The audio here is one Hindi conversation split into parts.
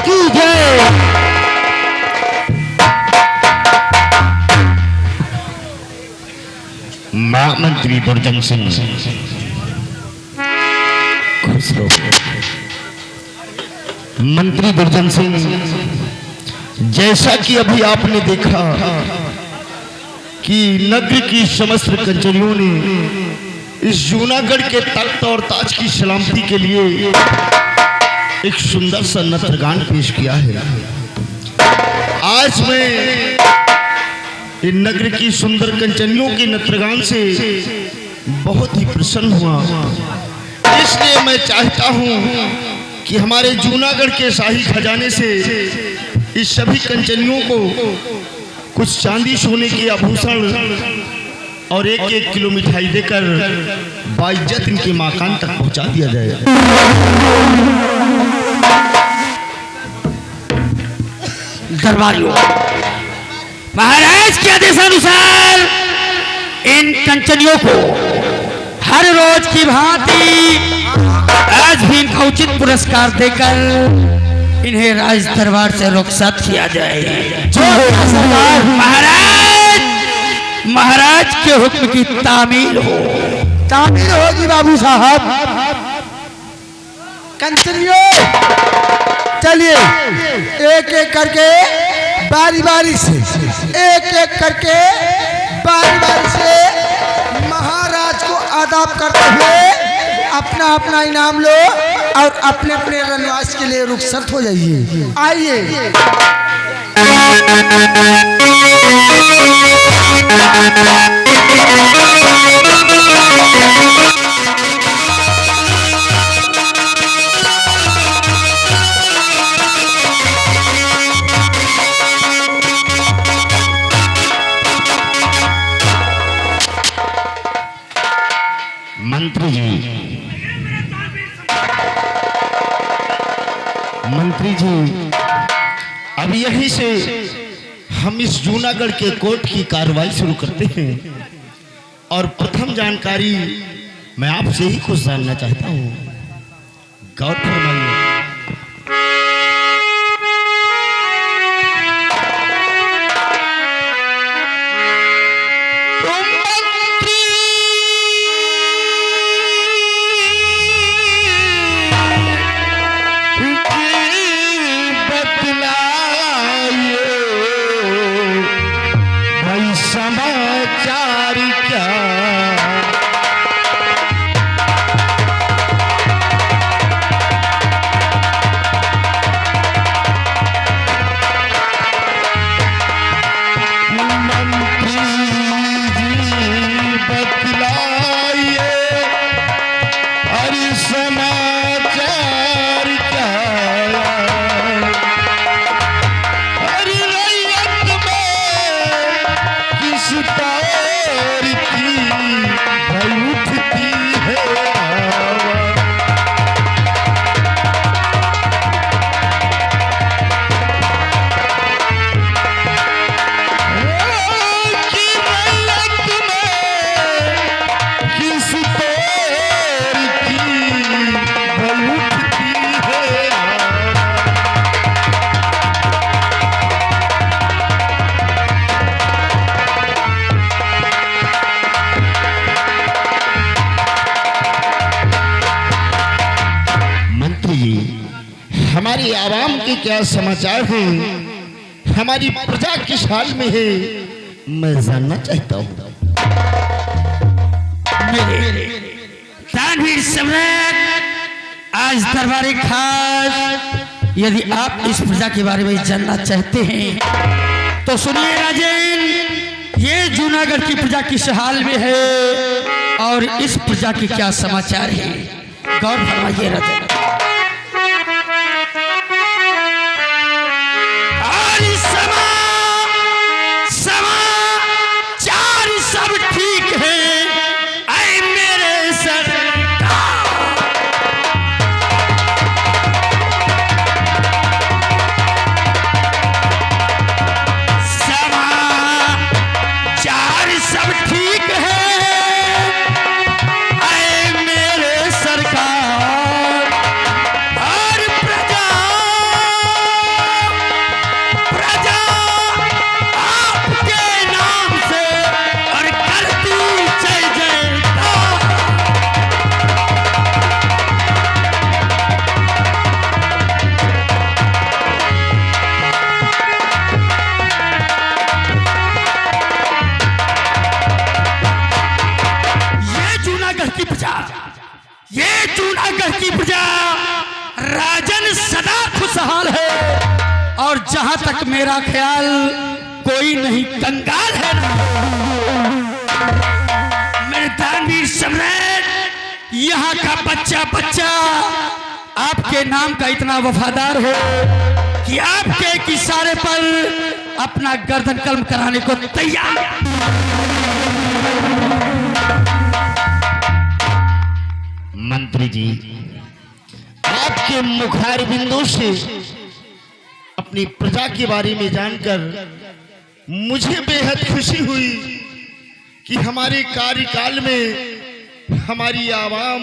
की जय। महामंत्री दुर्जन सिंह खुश रहो। मंत्री दुर्जन सिंह, जैसा कि अभी आपने देखा कि नगर की समस्त कंचरियों ने इस जूनागढ़ के तख्त और ताज की सलामती के लिए एक सुंदर सा नृत्यगान पेश किया है। आज मैं इन नगर की सुंदर कंचरियों के नृत्यगान से बहुत ही प्रसन्न हुआ। इसलिए मैं चाहता हूं कि हमारे जूनागढ़ के शाही खजाने से इस सभी कंचरियों को कुछ चांदी सोने के आभूषण और 1-1 किलो मिठाई देकर बाइज्जत इनके मकान तक पहुंचा दिया जाए। दरबारियों, महाराज के आदेशानुसार इन कंचनियों को हर रोज की भांति आज भी इनका उचित पुरस्कार देकर इन्हें राज दरबार से रुखसत किया जाए। महाराज के हुक्म की तामील होगी बाबू साहब। कंचनियों, चलिए एक एक करके बारी बारी से महाराज को आदाब करते हुए अपना अपना इनाम लो और अपने अपने रनवास के लिए रुखसत हो जाइए। आइए। मंत्री जी, अब यहीं से हम इस जूनागढ़ के कोर्ट की कार्रवाई शुरू करते हैं और प्रथम जानकारी मैं आपसे ही कुछ जानना चाहता हूं। गौर फरमाइए। हमारी आवाम के क्या समाचार हैं, हमारी प्रजा किस हाल में है, मैं जानना चाहता हूँ। तानवीर सम्राट आज दरबारी खास, यदि आप इस प्रजा के बारे में जानना चाहते हैं तो सुनिए राजन, ये जूनागढ़ की प्रजा किस हाल में है और इस प्रजा के क्या समाचार है। गौर फरमाइए राजन। तक मेरा ख्याल कोई नहीं कंगाल है ना। मेरे दानवीर सम्राट यहाँ का बच्चा बच्चा आपके नाम का इतना वफादार है कि आपके एक इशारे पर अपना गर्दन कलम कराने को तैयार है। मंत्री जी, आपके मुखार बिंदु से अपनी प्रजा के बारे में जानकर मुझे बेहद खुशी हुई कि हमारे कार्यकाल में हमारी आवाम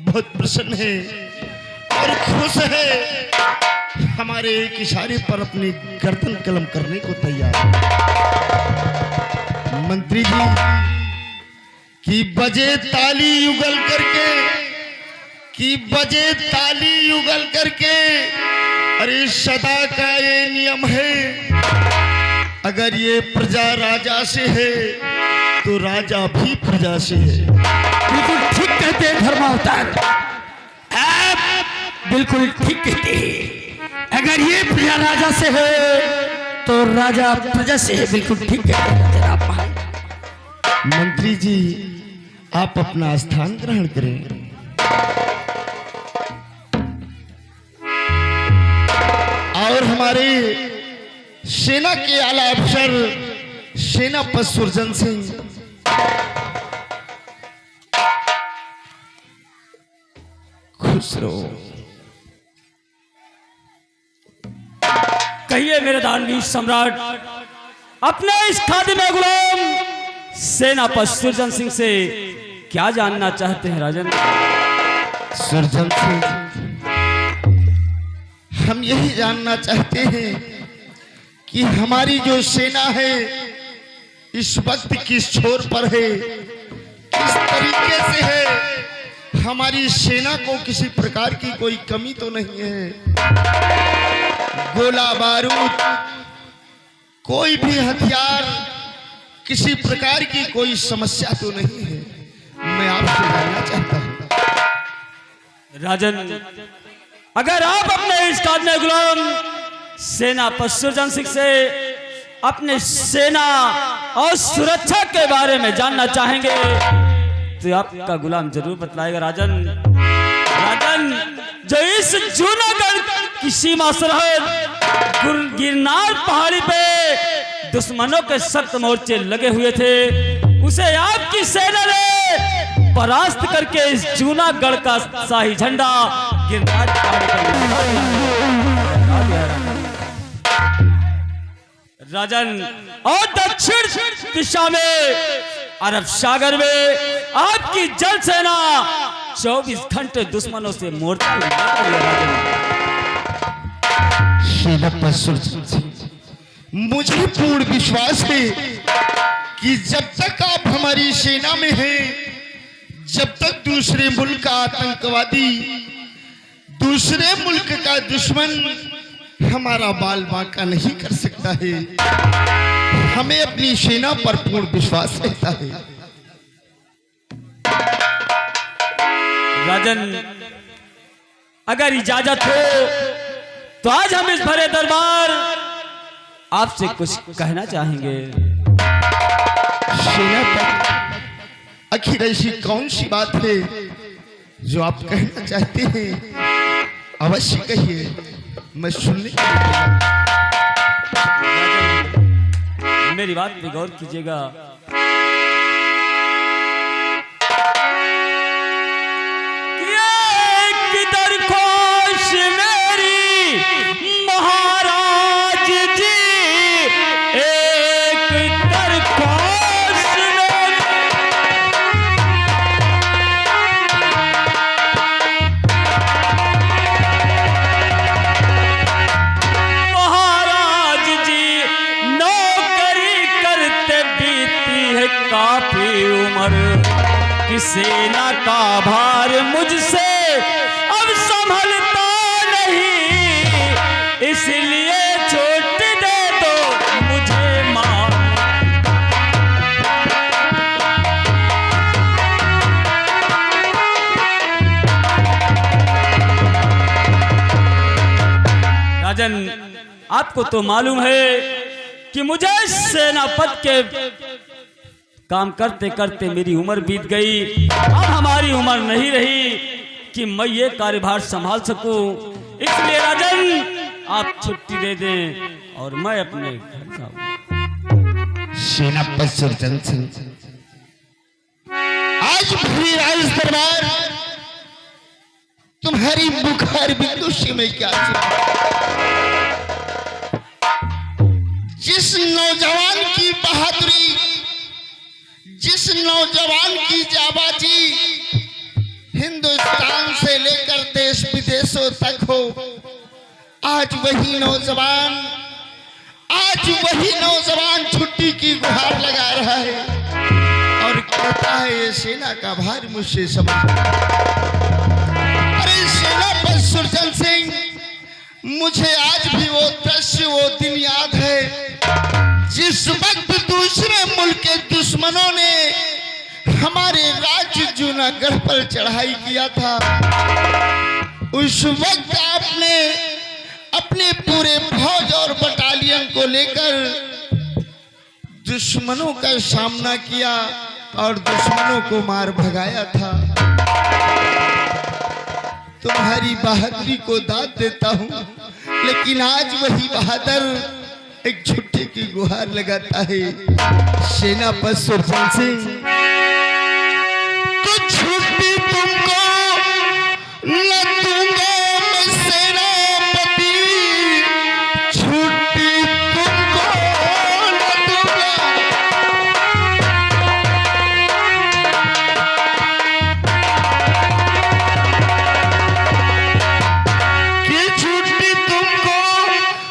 बहुत प्रसन्न है और खुश है, हमारे एक इशारे पर अपनी गर्दन कलम करने को तैयार है। मंत्री जी, कि बजे ताली युगल करके, कि बजे ताली युगल करके, अरे सदा का ये नियम है, अगर ये प्रजा राजा से है तो राजा भी प्रजा से है। बिल्कुल ठीक कहते हैं धर्मावतार, आप बिल्कुल ठीक कहते हैं। अगर ये प्रजा राजा से है तो राजा प्रजा से है। बिल्कुल ठीक कहते हैं जनाब। मंत्री जी, आप अपना स्थान ग्रहण करें। और हमारे सेना के आला अफसर सेनापति सुरजन सिंह, खुश रहो। कहिए मेरे दानवीर सम्राट, अपने इस खादिम गुलाम सेनापति सुरजन सिंह से क्या जानना चाहते हैं राजन? सुरजन सिंह, हम यही जानना चाहते हैं कि हमारी जो सेना है इस वक्त किस छोर पर है, किस तरीके से है। हमारी सेना को किसी प्रकार की कोई कमी तो नहीं है, गोला बारूद, कोई भी हथियार, किसी प्रकार की कोई समस्या तो नहीं है। मैं आपसे जानना चाहता हूँ राजन, अगर आप अपने इस खादिम गुलाम सेनापति सुरजन सिंह से अपने सेना और सुरक्षा के बारे में जानना चाहेंगे तो आपका गुलाम जरूर बतलाएगा राजन। राजन, जो इस जूनागढ़ की सीमा सरहद गिरनार पहाड़ी पे दुश्मनों के सख्त मोर्चे लगे हुए थे, उसे आपकी सेना ने परास्त करके इस जूनागढ़ का शाही झंडा गिरनार पहाड़ी पर लगा दिया। राजन, और दक्षिण दिशा में अरब सागर में आपकी जल सेना 24 घंटे दुश्मनों से मोर्चा लगा दिया। मुझे पूर्ण विश्वास है कि जब तक आप हमारी सेना में हैं, जब तक दूसरे मुल्क का आतंकवादी, दूसरे मुल्क का दुश्मन हमारा बाल बांका नहीं कर सकता है। हमें अपनी सेना पर पूर्ण विश्वास रहता है। राजन, अगर इजाजत हो तो आज हम इस भरे दरबार आपसे कुछ कहना चाहेंगे। सेना पर आखिर ऐसी कौन सी बात है जो आप कहना चाहते हैं? अवश्य कहिए, मैं सुनने के लिए तैयार हूं। मेरी बात पे गौर कीजिएगा। किधर खोश मेरी महाराज जी, एक दरख्वास्त मेरी। महाराज जी, नौकरी करते बीती है काफी उम्र, कि सेना का भार मुझसे अब संभलता नहीं, इसलिए छूट दे दो मुझे मां। राजन, आपको तो मालूम है कि मुझे सेनापति के काम करते करते मेरी उम्र बीत गई। अब हमारी उम्र नहीं रही कि मैं ये कार्यभार संभाल सकूं। इसलिए राजन आप छुट्टी दे दें और मैं अपने घर जाऊं। सेनापति सुरजन सिंह, आज भरी राज दरबार तुम्हारी बुखार बिंदु से मैं क्या जिस नौजवान की बहादुरी, जिस नौजवान की जाबाजी हिंदुस्तान से लेकर देश विदेशों तक हो, आज वही नौजवान छुट्टी की गुहार लगा रहा है और कहता है ये सेना का भार मुझसे समझ। अरे सेनापति सुरजन सिंह, मुझे आज भी वो दृश्य, वो दिन याद है जिस वक्त दूसरे मुल्क के दुश्मनों ने हमारे राज्य जूनागढ़ पर चढ़ाई किया था। उस वक्त आपने अपने पूरे फौज और बटालियन को लेकर दुश्मनों का सामना किया और दुश्मनों को मार भगाया था। तुम्हारी बहादुरी को दाद देता हूं, लेकिन आज वही बहादुर एक छुट्टी की गुहार लगाता है। सेनापति सुरजन सिंह, कुछ छुट्टी तुमको न दूंगा मैं सेनापति, छुट्टी तुमको न दूंगा। कि छुट्टी तुमको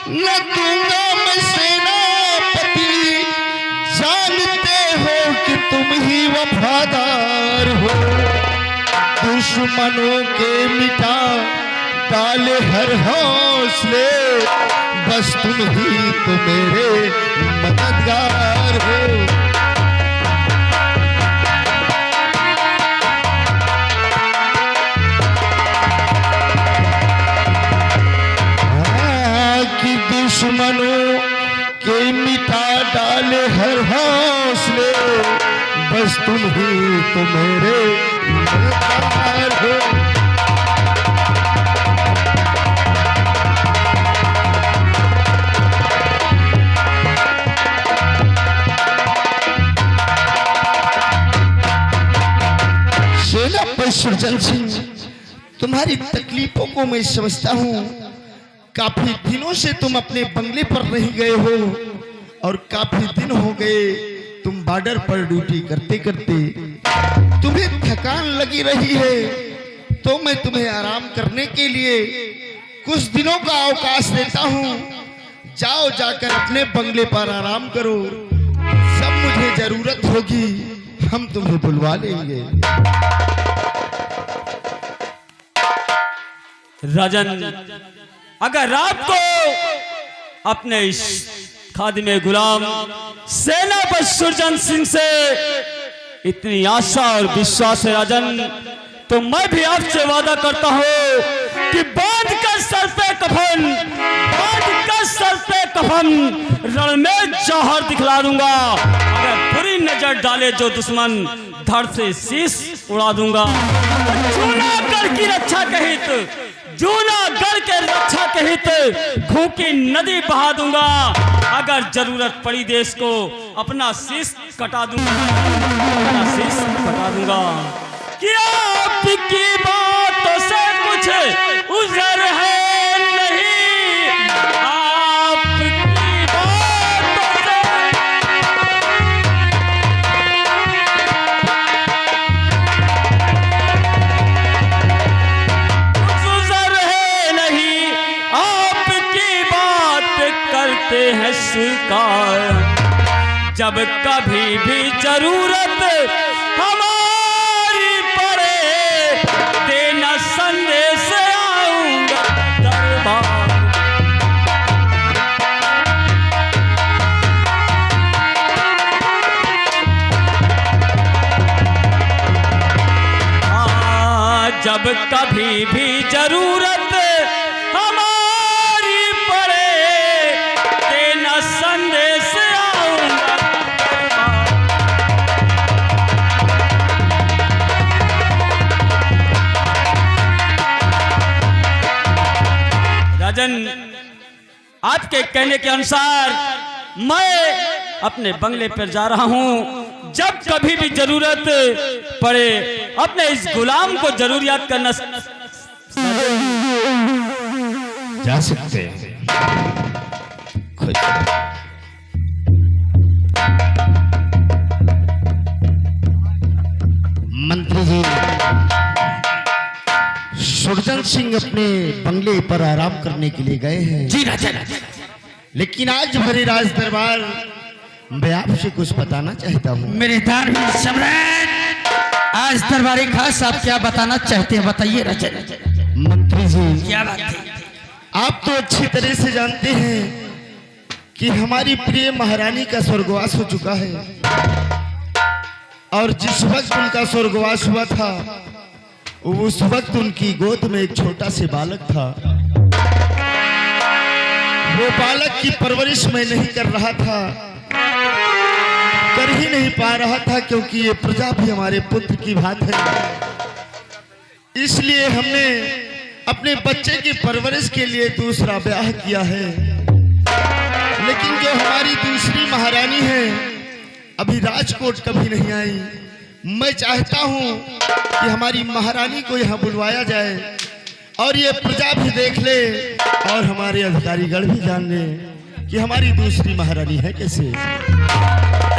न दूंगा मैं सेनापति, जानते हो कि तुम ही वफादार हो, दुश्मनों के मिटा डाले हर हौसले, बस तुम ही तो मेरे मददगार हो। कि दुश्मनों के मिटा डाले हर हौसले, बस तुम ही तो मेरे मददगार हो। सेनापति सुरजन सिंह, तुम्हारी तकलीफों को मैं समझता हूँ। काफी दिनों से तुम अपने बंगले पर नहीं गए हो और काफी दिन हो गए तुम बॉर्डर पर ड्यूटी करते करते तुम्हें थकान लगी रही है, तो मैं तुम्हें आराम करने के लिए कुछ दिनों का अवकाश देता हूँ। जाओ, जाकर अपने बंगले पर आराम करो। जब मुझे जरूरत होगी हम तुम्हें बुलवा लेंगे। राजन, अगर आपको अपने इस खादिमे गुलाम सेनापति सुरजन सिंह से इतनी आशा और विश्वास है राजन, तो मैं भी आपसे वादा करता हूँ कि बांध कर सर पे कफन रण में जौहर दिखला दूंगा। अगर बुरी नजर डाले जो दुश्मन, धड़ से शीश उड़ा दूंगा। जूनागढ़ की रक्षा के हित, जूनागढ़ के रक्षा के हित घूकी नदी बहा दूंगा। अगर जरूरत पड़ी देश को अपना शीश कटा दूंगा, क्या आपकी बातों से कुछ उजर है नहीं, आपकी बातों से कुछ उजर है नहीं, आपकी बात करते हैं स्वीकार। जब कभी भी जरूरत हमारी पड़े, देना संदेश आऊंगा दरबार। जब कभी भी जरूरत हमारी पड़े, आपके कहने के अनुसार मैं अपने बंगले पर जा रहा हूं। जब कभी भी जरूरत पड़े अपने इस गुलाम को जरूर याद करना। जा सकते हैं। खुश। मंत्री जी, सुरजन सिंह अपने बंगले पर आराम करने के लिए गए हैं। जी राजा। लेकिन आज भरे राज दरबार मैं आपसे कुछ बताना चाहता हूँ। मेरे धार्मिक सम्राट, आज दरबारी खास आप क्या बताना चाहते हैं, बताइए राजा। मंत्री जी, क्या बात है? आप तो अच्छी तरह से जानते हैं कि हमारी प्रिय महारानी का स्वर्गवास हो चुका है, और जिस वक्त उनका स्वर्गवास हुआ था उस वक्त उनकी गोद में एक छोटा से बालक था। वो बालक की परवरिश मैं नहीं कर रहा था, कर ही नहीं पा रहा था, क्योंकि ये प्रजा भी हमारे पुत्र की बात है। इसलिए हमने अपने बच्चे की परवरिश के लिए दूसरा ब्याह किया है। लेकिन जो हमारी दूसरी महारानी है अभी राजकोट कभी नहीं आई। मैं चाहता हूं कि हमारी महारानी को यहाँ बुलवाया जाए और ये प्रजा भी देख ले और हमारे अधिकारीगण भी जान ले कि हमारी दूसरी महारानी है कैसे।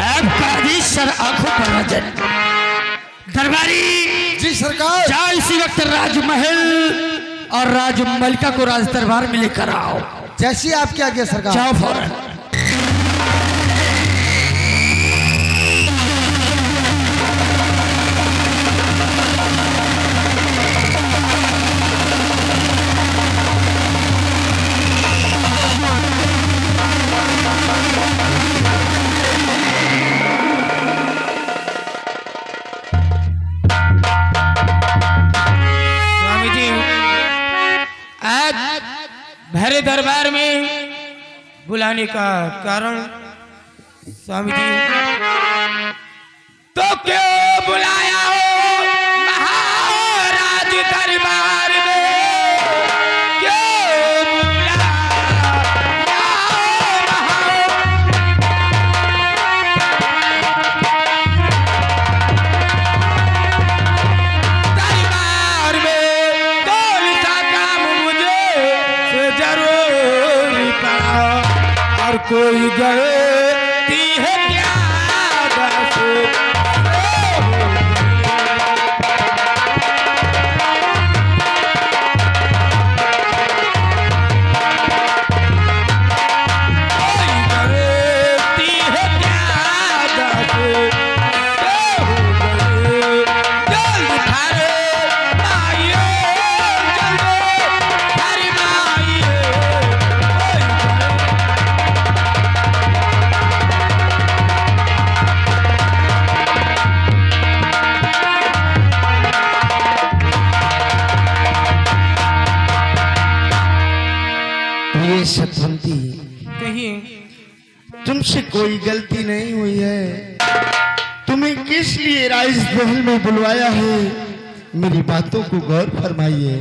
आपका आदेश सर, आंखों पर राजन। दरबारी जी सरकार। जाओ इसी वक्त राजमहल और राजमलिका को राज दरबार में लेकर आओ। जैसी आपकी आज्ञा सरकार। जाओ फौरन। भरे दरबार में बुलाने का कारण स्वामी जी, तो क्यों बुलाया हो महाराज दरबार में, क्यों बुलाया दरबार में, कौन सा काम मुझे से जरूर पड़ा, और कोई गलती है क्या बस सतवंती, कहिए। तुमसे कोई गलती नहीं हुई है। तुम्हें किस लिए राजमहल में बुलवाया है, मेरी बातों को गौर फरमाइए।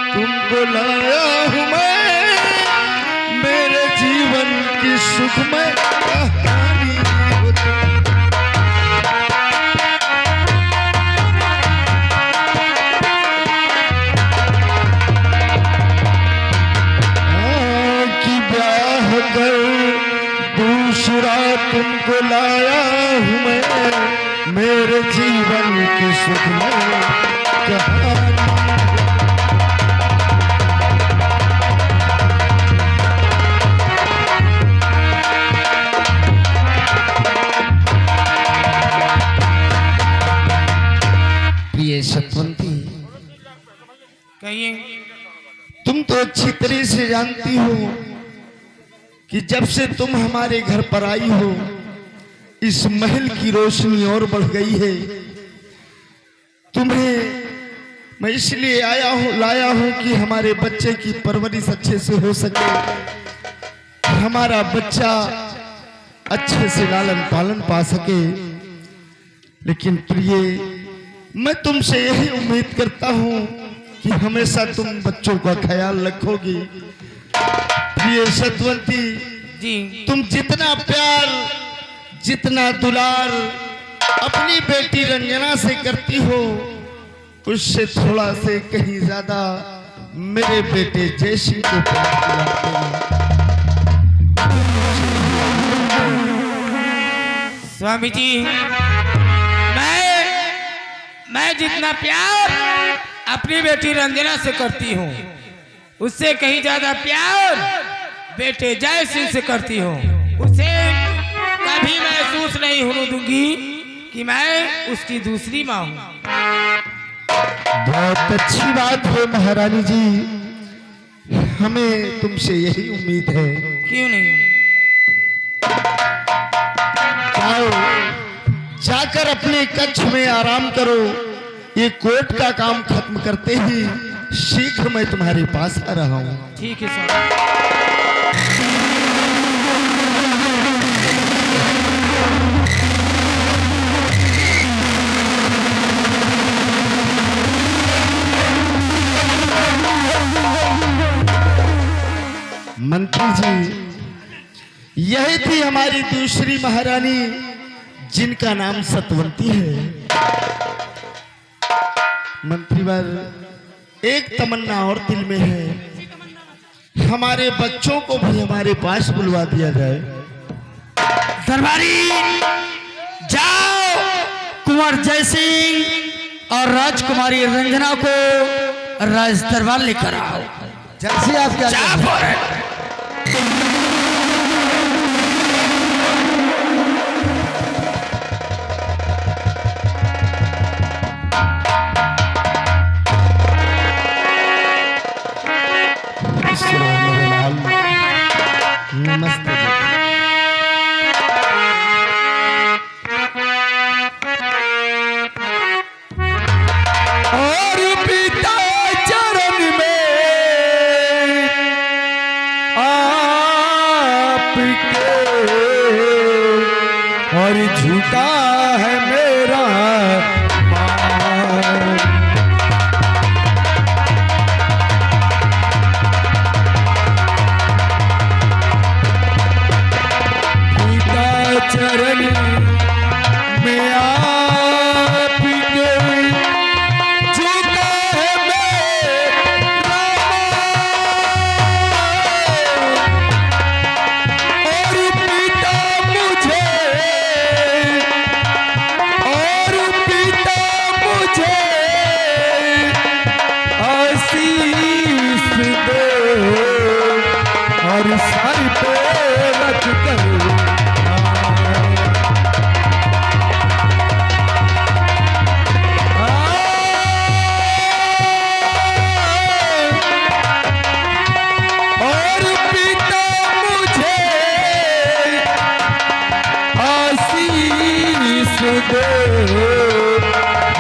तुमको लाया हूँ मैं, मेरे जीवन की सुखमय कहानी हो तुम। कि ब्याह कर दूसरा तुमको लाया हूँ मैं, मेरे जीवन की सुखमय कहानी। अच्छी तरह से जानती हो कि जब से तुम हमारे घर पर आई हो इस महल की रोशनी और बढ़ गई है। तुम्हें मैं इसलिए लाया हूं कि हमारे बच्चे की परवरिश अच्छे से हो सके, हमारा बच्चा अच्छे से लालन पालन पा सके। लेकिन प्रिय, मैं तुमसे यही उम्मीद करता हूं कि हमेशा तुम बच्चों का ख्याल रखोगी। प्रिय सतवंती जी तुम जितना प्यार जितना दुलार अपनी बेटी रंजना से करती हो उससे थोड़ा से कहीं ज्यादा मेरे बेटे जयसिंह को प्यार दिलाते हो। स्वामी जी, मैं जितना प्यार अपनी बेटी रंजना से करती हूँ उससे कहीं ज्यादा प्यार बेटे जय सिंह से करती हूँ। उसे कभी महसूस नहीं होने दूंगी कि मैं उसकी दूसरी माँ हूँ। बहुत अच्छी बात है महारानी जी, हमें तुमसे यही उम्मीद है। क्यों नहीं? जाओ, जाकर अपने कक्ष में आराम करो। ये कोर्ट का काम खत्म करते ही शीघ्र मैं तुम्हारे पास आ रहा हूँ। ठीक है स्वामी। मंत्री जी, यही थी हमारी दूसरी महारानी जिनका नाम सतवंती है। मंत्रीवर, एक तमन्ना और दिल में है, हमारे बच्चों को भी हमारे पास बुलवा दिया जाए। दरबारी जाओ, कुंवर जयसिंह और राजकुमारी रंजना को राज दरबार लेकर आओ। जैसे आप क्या जा कहते हैं? पर नमस्ते जी। और पिता चरण में आपके और झुका है मेरा पाँव। चरण में आपके झुका है मेरा और पिता मुझे आशीष दे और सर पे रख कर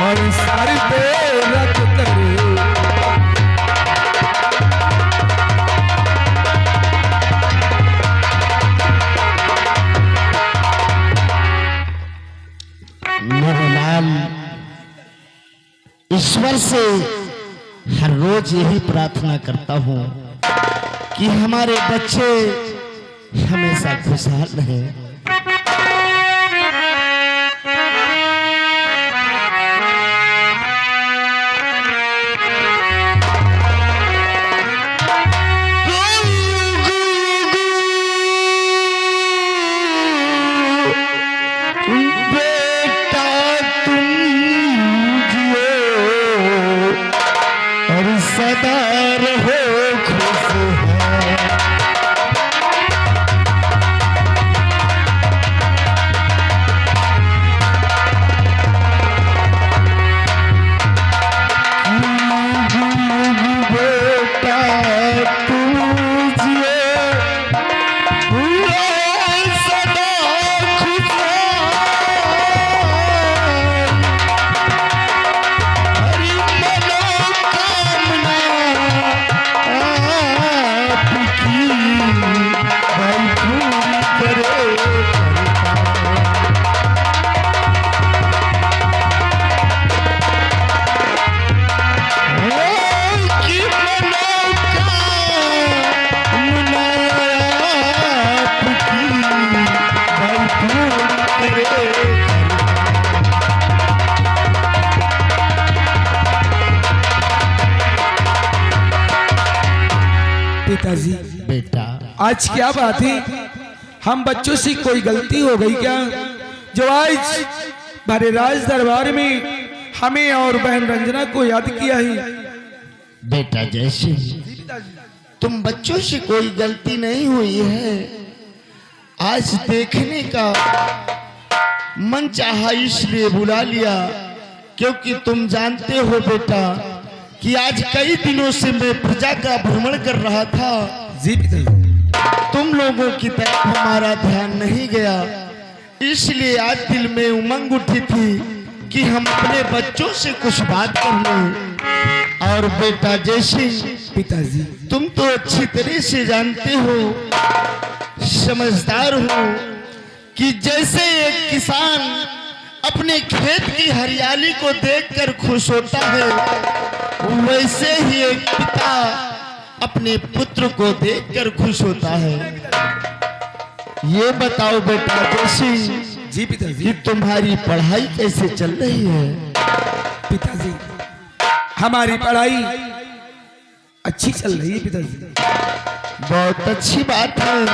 और सर पे रख कर मेरे लाल, ईश्वर से हर रोज यही प्रार्थना करता हूँ कि हमारे बच्चे हमेशा खुशहाल रहे। बेटा तुम जियो और सदा रहो खुश है। पिताजी बेटा आज क्या बात है, हम बच्चों से कोई गलती हो गई क्या जो आज भरे राज दरबार में हमें और बहन रंजना को याद किया है? बेटा जय सिंह, तुम बच्चों से कोई गलती नहीं हुई है। आज देखने का मन चाहा इसलिए बुला लिया, क्योंकि तुम जानते हो बेटा कि आज कई दिनों से मैं प्रजा का भ्रमण कर रहा था। जी पिताजी। तुम लोगों की तरफ हमारा ध्यान नहीं गया, इसलिए आज दिल में उमंग उठी थी कि हम अपने बच्चों से कुछ बात कर लें। और बेटा जय सिंह, पिताजी तुम तो अच्छी तरह से जानते हो, समझदार हो कि जैसे एक किसान अपने खेत की हरियाली को देखकर खुश होता है, वैसे ही एक पिता अपने पुत्र को देखकर खुश होता है। ये बताओ बेटा जय सिंह जी पिताजी। कि तुम्हारी पढ़ाई कैसे चल रही है? पिताजी हमारी पढ़ाई अच्छी चल रही है पिताजी। बहुत अच्छी बात है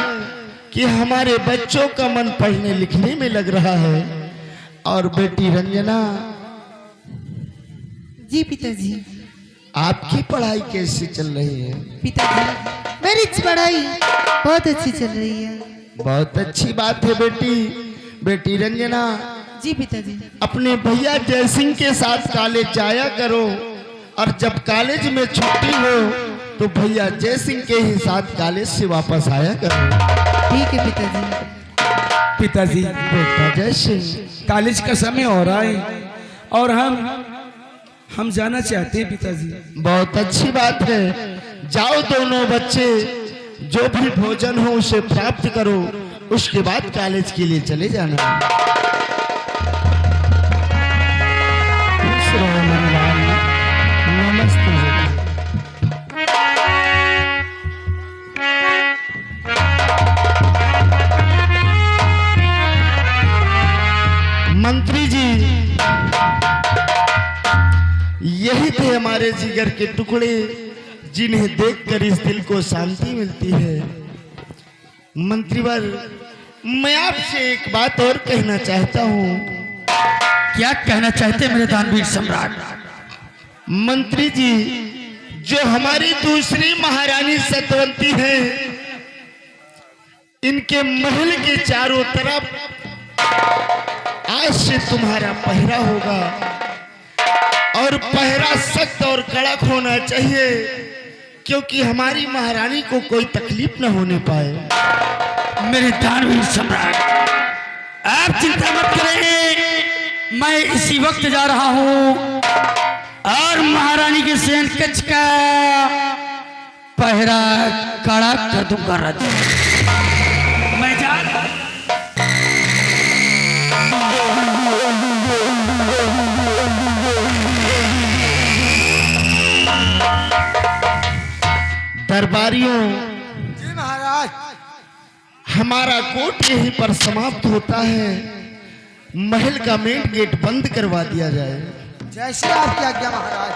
कि हमारे बच्चों का मन पढ़ने लिखने में लग रहा है। और बेटी रंजना, जी पिताजी। आपकी पढ़ाई कैसी चल रही है? पिताजी मेरी पढ़ाई बहुत अच्छी चल रही है। बहुत अच्छी बात है बेटी। बेटी रंजना, जी पिताजी। अपने भैया जय सिंह के साथ कॉलेज जाया करो, और जब कॉलेज में छुट्टी हो तो भैया जय सिंह के ही साथ कॉलेज से वापस आया करो। ठीक है पिताजी। पिताजी बेटा जय सिंह, कॉलेज का समय हो रहा है और हम जाना चाहते हैं पिताजी। बहुत अच्छी बात है। जाओ दोनों बच्चे, जो भी भोजन हो उसे प्राप्त करो, उसके बाद कॉलेज के लिए चले जाना। खुश रहो मनवान। नमस्ते। मंत्री जी, यही थे हमारे जिगर के टुकड़े, जिन्हें देखकर इस दिल को शांति मिलती है। मंत्रीवर, मैं आपसे एक बात और कहना चाहता हूँ। क्या कहना चाहते मेरे दानवीर सम्राट? मंत्री जी, जो हमारी दूसरी महारानी सतवंती है, इनके महल के चारों तरफ आज से तुम्हारा पहरा होगा, और पहरा सख्त और कड़क होना चाहिए, क्योंकि हमारी महारानी को कोई तकलीफ न होने पाए। मेरे दानवीर सम्राट, आप चिंता मत करें, मैं इसी वक्त जा रहा हूं और महारानी के सेन कक्ष का पहरा कड़ा कर दूंगा। रद्द मैं जा दरबारियों, जी महाराज। हमारा कोर्ट यहीं पर समाप्त होता है। महल का मेन गेट बंद करवा दिया जाए। जैसे आपकी आज्ञा महाराज।